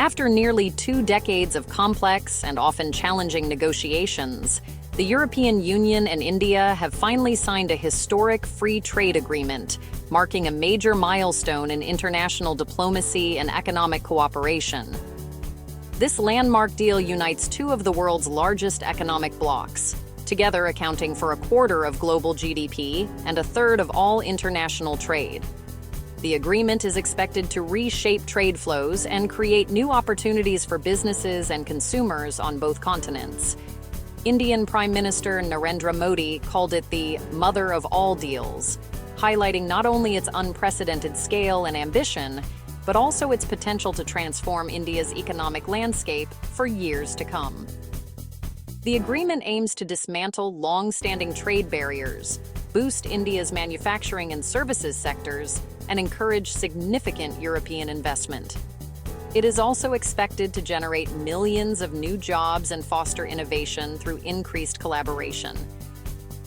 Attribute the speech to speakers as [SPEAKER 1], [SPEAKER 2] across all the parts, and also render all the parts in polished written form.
[SPEAKER 1] After nearly 2 decades of complex and often challenging negotiations, the European Union and India have finally signed a historic free trade agreement, marking a major milestone in international diplomacy and economic cooperation. This landmark deal unites two of the world's largest economic blocs, together accounting for a quarter of global GDP and a third of all international trade. The agreement is expected to reshape trade flows and create new opportunities for businesses and consumers on both continents. Indian Prime Minister Narendra Modi called it the mother of all deals, highlighting not only its unprecedented scale and ambition, but also its potential to transform India's economic landscape for years to come. The agreement aims to dismantle long-standing trade barriers, boost India's manufacturing and services sectors, and encourage significant European investment. It is also expected to generate millions of new jobs and foster innovation through increased collaboration.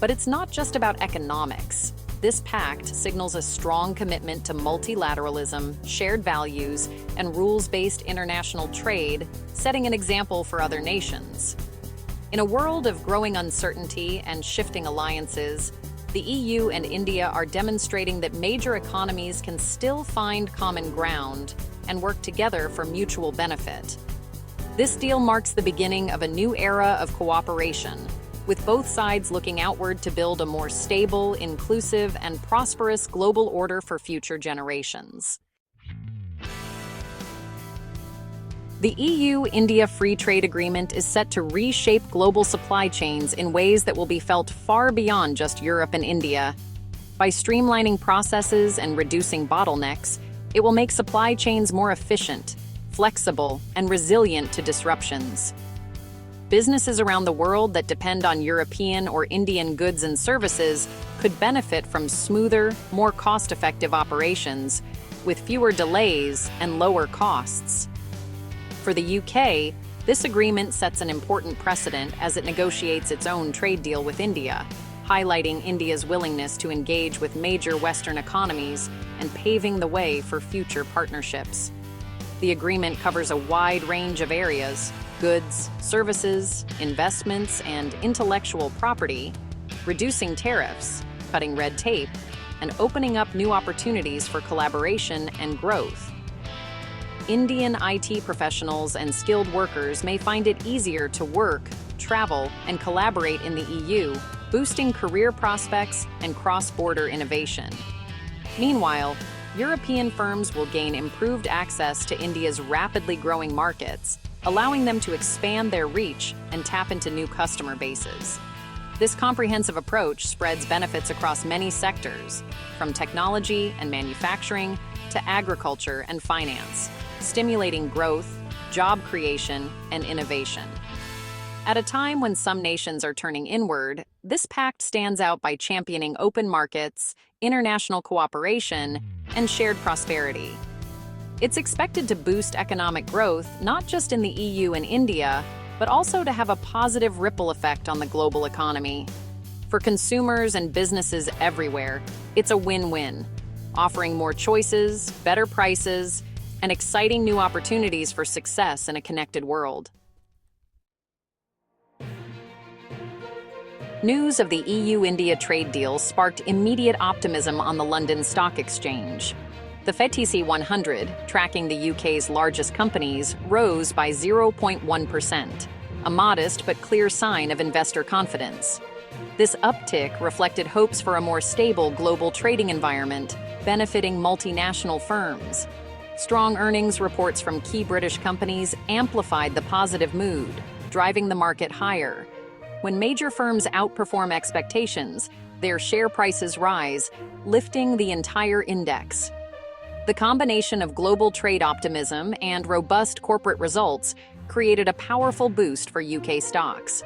[SPEAKER 1] But it's not just about economics. This pact signals a strong commitment to multilateralism, shared values, and rules-based international trade, setting an example for other nations. In a world of growing uncertainty and shifting alliances, the EU and India are demonstrating that major economies can still find common ground and work together for mutual benefit. This deal marks the beginning of a new era of cooperation, with both sides looking outward to build a more stable, inclusive, and prosperous global order for future generations. The EU-India Free Trade Agreement is set to reshape global supply chains in ways that will be felt far beyond just Europe and India. By streamlining processes and reducing bottlenecks, it will make supply chains more efficient, flexible, and resilient to disruptions. Businesses around the world that depend on European or Indian goods and services could benefit from smoother, more cost-effective operations, with fewer delays and lower costs. For the UK, this agreement sets an important precedent as it negotiates its own trade deal with India, highlighting India's willingness to engage with major Western economies and paving the way for future partnerships. The agreement covers a wide range of areas: goods, services, investments, and intellectual property, reducing tariffs, cutting red tape, and opening up new opportunities for collaboration and growth. Indian IT professionals and skilled workers may find it easier to work, travel, and collaborate in the EU, boosting career prospects and cross-border innovation. Meanwhile, European firms will gain improved access to India's rapidly growing markets, allowing them to expand their reach and tap into new customer bases. This comprehensive approach spreads benefits across many sectors, from technology and manufacturing to agriculture and finance, stimulating growth, job creation, and innovation. At a time when some nations are turning inward, this pact stands out by championing open markets, international cooperation, and shared prosperity. It's expected to boost economic growth not just in the EU and India, but also to have a positive ripple effect on the global economy. For consumers and businesses everywhere, it's a win-win, offering more choices, better prices, and exciting new opportunities for success in a connected world. News of the EU-India trade deal sparked immediate optimism on the London Stock Exchange. The FTSE 100, tracking the UK's largest companies, rose by 0.1%, a modest but clear sign of investor confidence. This uptick reflected hopes for a more stable global trading environment, benefiting multinational firms. Strong earnings reports from key British companies amplified the positive mood, driving the market higher. When major firms outperform expectations, their share prices rise, lifting the entire index. The combination of global trade optimism and robust corporate results created a powerful boost for UK stocks.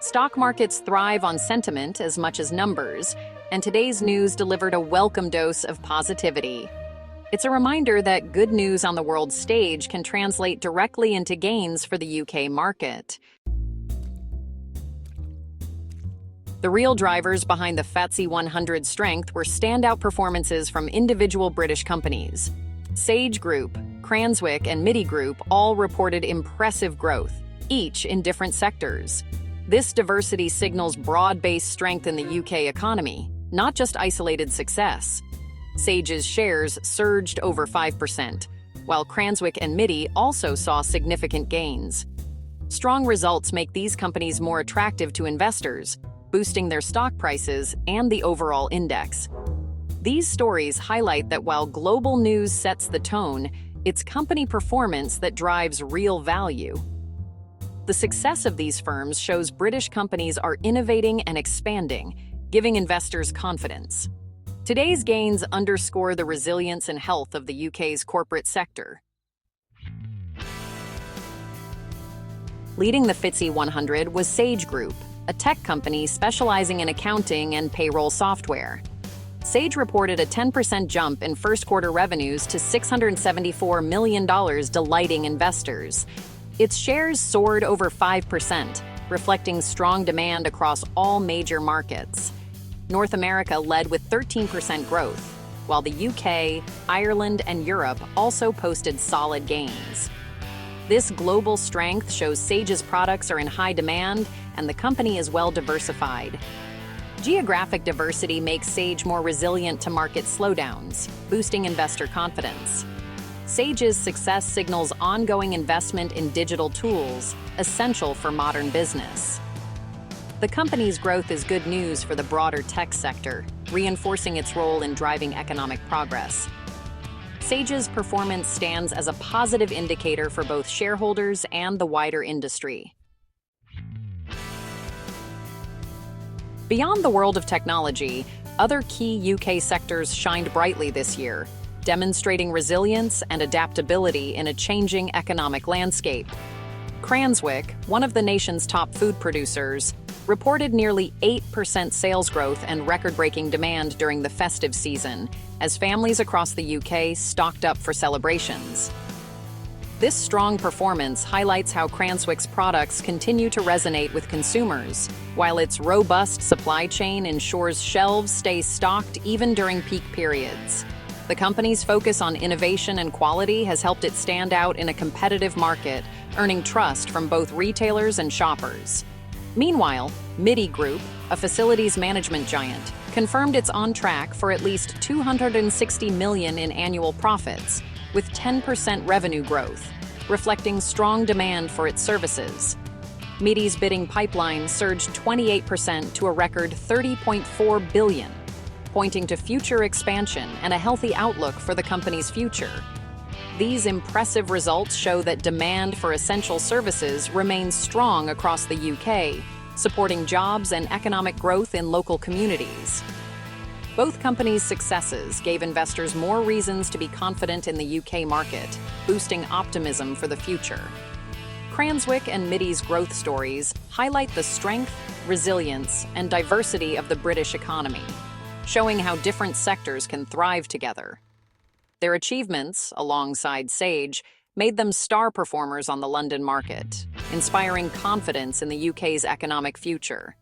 [SPEAKER 1] Stock markets thrive on sentiment as much as numbers, and today's news delivered a welcome dose of positivity. It's a reminder that good news on the world stage can translate directly into gains for the UK market. The real drivers behind the FTSE 100's strength were standout performances from individual British companies. Sage Group, Cranswick and MIDI Group all reported impressive growth, each in different sectors. This diversity signals broad-based strength in the UK economy, not just isolated success. Sage's shares surged over 5%, while Cranswick and MIDI also saw significant gains. Strong results make these companies more attractive to investors, boosting their stock prices and the overall index. These stories highlight that while global news sets the tone, it's company performance that drives real value. The success of these firms shows British companies are innovating and expanding, giving investors confidence. Today's gains underscore the resilience and health of the UK's corporate sector. Leading the FTSE 100 was Sage Group, a tech company specializing in accounting and payroll software. Sage reported a 10% jump in first-quarter revenues to $674 million, delighting investors. Its shares soared over 5%, reflecting strong demand across all major markets. North America led with 13% growth, while the UK, Ireland, and Europe also posted solid gains. This global strength shows Sage's products are in high demand and the company is well diversified. Geographic diversity makes Sage more resilient to market slowdowns, boosting investor confidence. Sage's success signals ongoing investment in digital tools, essential for modern business. The company's growth is good news for the broader tech sector, reinforcing its role in driving economic progress. Sage's performance stands as a positive indicator for both shareholders and the wider industry. Beyond the world of technology, other key UK sectors shined brightly this year, demonstrating resilience and adaptability in a changing economic landscape. Cranswick, one of the nation's top food producers, reported nearly 8% sales growth and record-breaking demand during the festive season, as families across the UK stocked up for celebrations. This strong performance highlights how Cranswick's products continue to resonate with consumers, while its robust supply chain ensures shelves stay stocked even during peak periods. The company's focus on innovation and quality has helped it stand out in a competitive market, earning trust from both retailers and shoppers. Meanwhile, MIDI Group, a facilities management giant, confirmed it's on track for at least $260 million in annual profits, with 10% revenue growth, reflecting strong demand for its services. MIDI's bidding pipeline surged 28% to a record $30.4 billion, pointing to future expansion and a healthy outlook for the company's future. These impressive results show that demand for essential services remains strong across the UK, supporting jobs and economic growth in local communities. Both companies' successes gave investors more reasons to be confident in the UK market, boosting optimism for the future. Cranswick and MIDI's growth stories highlight the strength, resilience, and diversity of the British economy, showing how different sectors can thrive together. Their achievements, alongside Sage, made them star performers on the London market, inspiring confidence in the UK's economic future.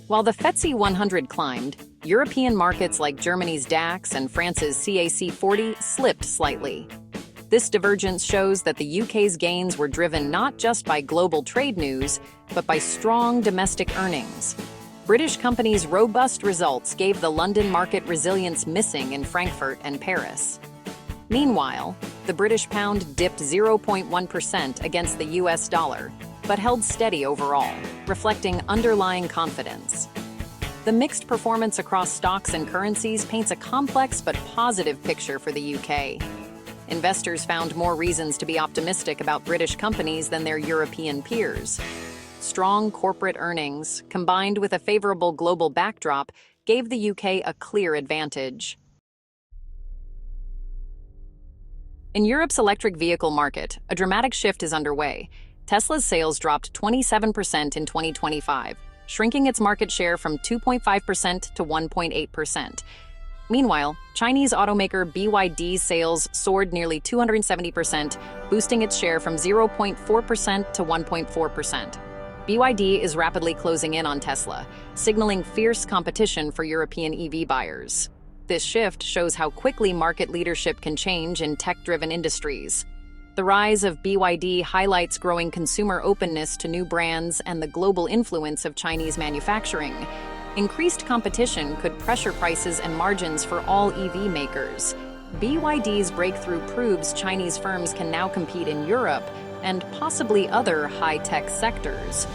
[SPEAKER 1] While the FTSE 100 climbed, European markets like Germany's DAX and France's CAC 40 slipped slightly. This divergence shows that the UK's gains were driven not just by global trade news, but by strong domestic earnings. British companies' robust results gave the London market resilience missing in Frankfurt and Paris. Meanwhile, the British pound dipped 0.1% against the US dollar, but held steady overall, reflecting underlying confidence. The mixed performance across stocks and currencies paints a complex but positive picture for the UK. Investors found more reasons to be optimistic about British companies than their European peers. Strong corporate earnings, combined with a favorable global backdrop, gave the UK a clear advantage. In Europe's electric vehicle market, a dramatic shift is underway. Tesla's sales dropped 27% in 2025, shrinking its market share from 2.5% to 1.8%. Meanwhile, Chinese automaker BYD's sales soared nearly 270%, boosting its share from 0.4% to 1.4%. BYD is rapidly closing in on Tesla, signaling fierce competition for European EV buyers. This shift shows how quickly market leadership can change in tech-driven industries. The rise of BYD highlights growing consumer openness to new brands and the global influence of Chinese manufacturing. Increased competition could pressure prices and margins for all EV makers. BYD's breakthrough proves Chinese firms can now compete in Europe and possibly other high-tech sectors.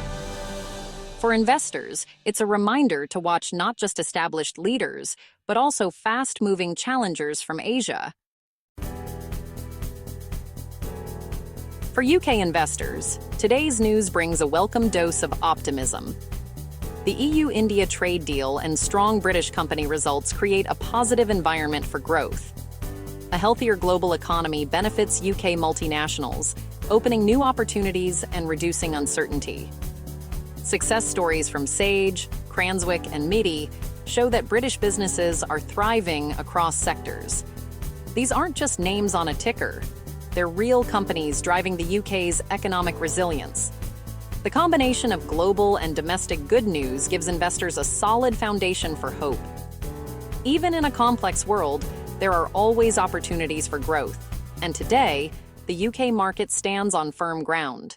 [SPEAKER 1] For investors, it's a reminder to watch not just established leaders, but also fast-moving challengers from Asia. For UK investors, today's news brings a welcome dose of optimism. The EU-India trade deal and strong British company results create a positive environment for growth. A healthier global economy benefits UK multinationals, opening new opportunities and reducing uncertainty. Success stories from Sage, Cranswick, and Meaty show that British businesses are thriving across sectors. These aren't just names on a ticker. They're real companies driving the UK's economic resilience. The combination of global and domestic good news gives investors a solid foundation for hope. Even in a complex world, there are always opportunities for growth, and today, the UK market stands on firm ground.